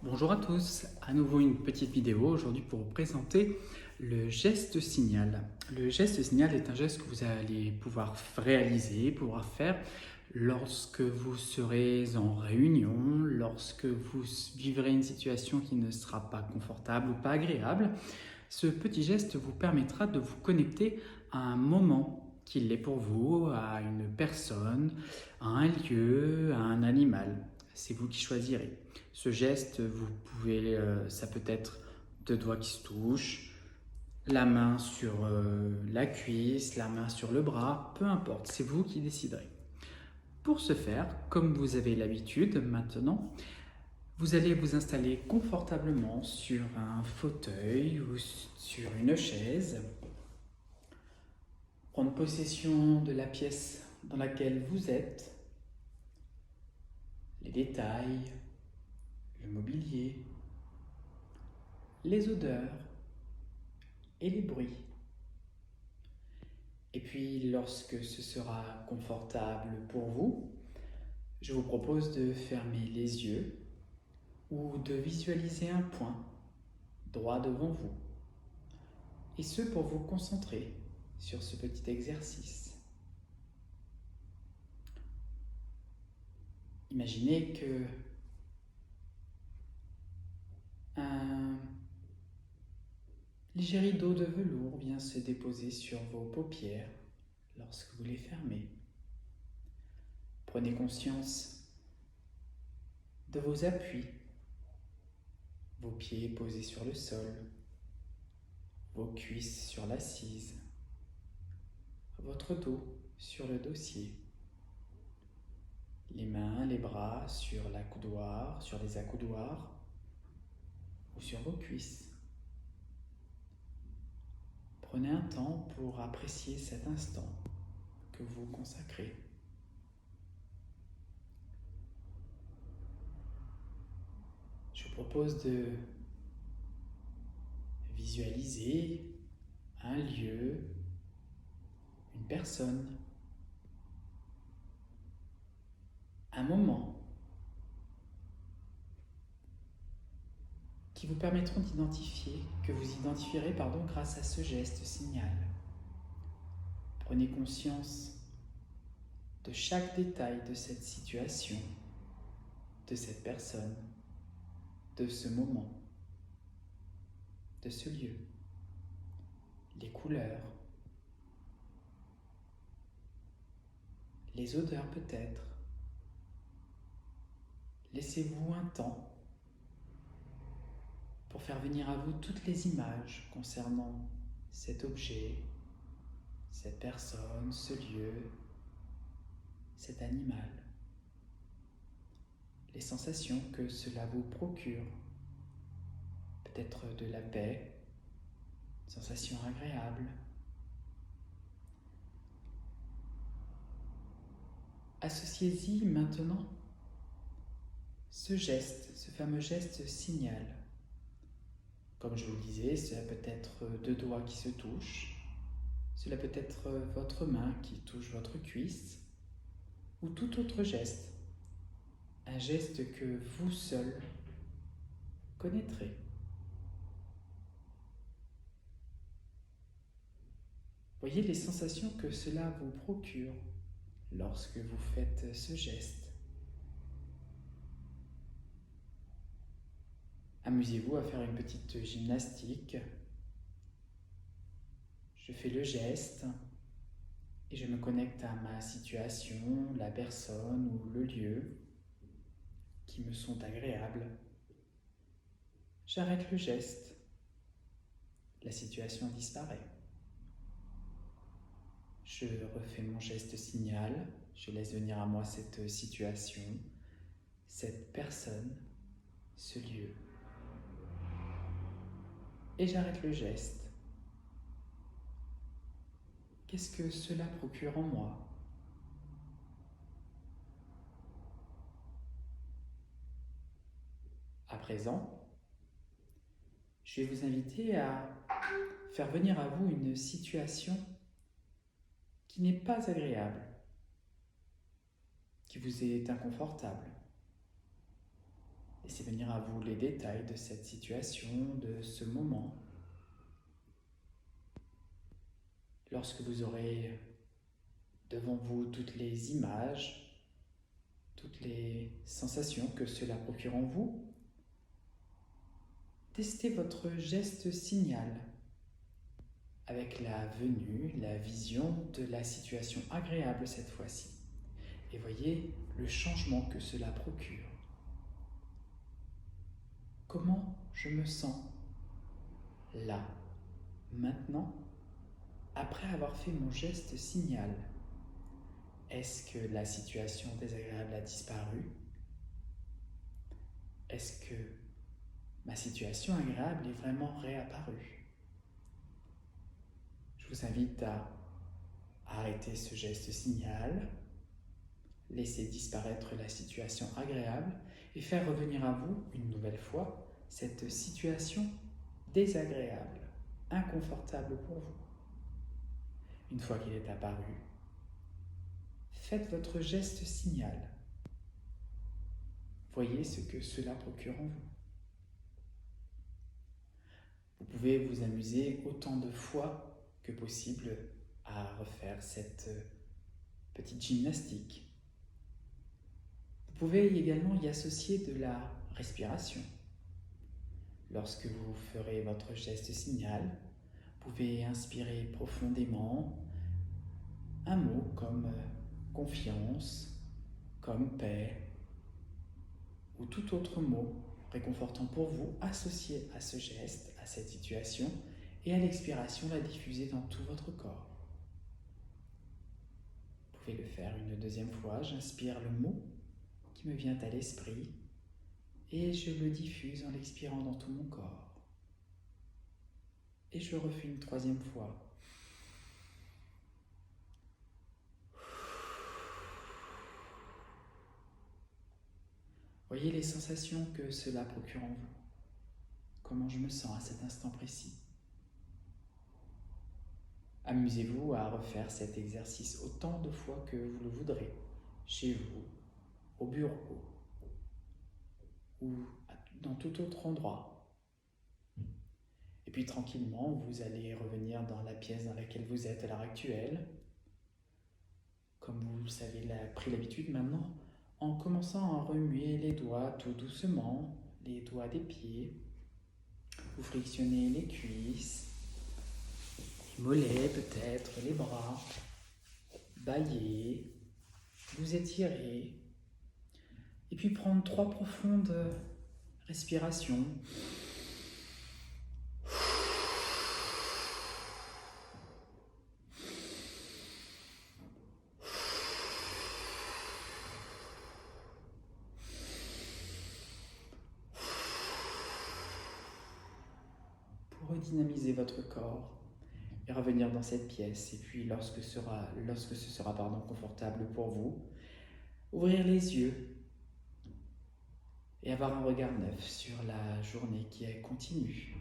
Bonjour à tous, à nouveau une petite vidéo aujourd'hui pour vous présenter le geste signal. Le geste signal est un geste que vous allez pouvoir réaliser, pouvoir faire lorsque vous serez en réunion, lorsque vous vivrez une situation qui ne sera pas confortable ou pas agréable. Ce petit geste vous permettra de vous connecter à un moment qui l'est pour vous, à une personne, à un lieu, à un animal. C'est vous qui choisirez. Ce geste, ça peut être deux doigts qui se touchent, la main sur la cuisse, la main sur le bras, peu importe, c'est vous qui déciderez. Pour ce faire, comme vous avez l'habitude maintenant, vous allez vous installer confortablement sur un fauteuil ou sur une chaise, prendre possession de la pièce dans laquelle vous êtes, les détails, le mobilier, les odeurs et les bruits. Et puis, lorsque ce sera confortable pour vous, je vous propose de fermer les yeux ou de visualiser un point droit devant vous. Et ce pour vous concentrer sur ce petit exercice. Imaginez que un léger rideau de velours vient se déposer sur vos paupières lorsque vous les fermez. Prenez conscience de vos appuis, vos pieds posés sur le sol, vos cuisses sur l'assise, votre dos sur le dossier, les mains, les bras sur l'accoudoir, sur les accoudoirs ou sur vos cuisses. Prenez un temps pour apprécier cet instant que vous consacrez. Je vous propose de visualiser un lieu, une personne, un moment qui vous permettront que vous identifierez grâce à ce geste signal. Prenez conscience de chaque détail de cette situation, de cette personne, de ce moment, de ce lieu, les couleurs, les odeurs peut-être. Laissez-vous un temps pour faire venir à vous toutes les images concernant cet objet, cette personne, ce lieu, cet animal. Les sensations que cela vous procure, peut-être de la paix, une sensation agréable. Associez-y maintenant ce geste, ce fameux geste signal. Comme je vous le disais, cela peut être deux doigts qui se touchent, cela peut être votre main qui touche votre cuisse, ou tout autre geste, un geste que vous seul connaîtrez. Voyez les sensations que cela vous procure lorsque vous faites ce geste. Amusez-vous à faire une petite gymnastique. Je fais le geste et je me connecte à ma situation, la personne ou le lieu qui me sont agréables. J'arrête le geste. La situation disparaît. Je refais mon geste signal. Je laisse venir à moi cette situation, cette personne, ce lieu. Et j'arrête le geste. Qu'est-ce que cela procure en moi ? À présent, je vais vous inviter à faire venir à vous une situation qui n'est pas agréable, qui vous est inconfortable. Laissez venir à vous les détails de cette situation, de ce moment. Lorsque vous aurez devant vous toutes les images, toutes les sensations que cela procure en vous, testez votre geste signal avec la venue, la vision de la situation agréable cette fois-ci. Et voyez le changement que cela procure. Comment je me sens là, maintenant, après avoir fait mon geste signal? Est-ce que la situation désagréable a disparu? Est-ce que ma situation agréable est vraiment réapparue? Je vous invite à arrêter ce geste signal, laisser disparaître la situation agréable et faire revenir à vous, une nouvelle fois, cette situation désagréable, inconfortable pour vous. Une fois qu'il est apparu, faites votre geste signal. Voyez ce que cela procure en vous. Vous pouvez vous amuser autant de fois que possible à refaire cette petite gymnastique. Vous pouvez également y associer de la respiration. Lorsque vous ferez votre geste signal, vous pouvez inspirer profondément un mot comme confiance, comme paix, ou tout autre mot réconfortant pour vous associé à ce geste, à cette situation, et à l'expiration la diffuser dans tout votre corps. Vous pouvez le faire une deuxième fois. J'inspire le mot qui me vient à l'esprit et je le diffuse en l'expirant dans tout mon corps. Et je refais une troisième fois. Voyez les sensations que cela procure en vous. Comment je me sens à cet instant précis. Amusez-vous à refaire cet exercice autant de fois que vous le voudrez, chez vous, au bureau ou dans tout autre endroit. Et puis tranquillement, vous allez revenir dans la pièce dans laquelle vous êtes à l'heure actuelle, comme vous le savez, pris l'habitude maintenant, en commençant à remuer les doigts tout doucement, les doigts des pieds. Vous frictionnez les cuisses, les mollets peut-être, les bras, bâillez, vous étirez, et puis prendre 3 profondes respirations. Pour redynamiser votre corps et revenir dans cette pièce. Et puis lorsque ce sera confortable pour vous, ouvrir les yeux et avoir un regard neuf sur la journée qui continue.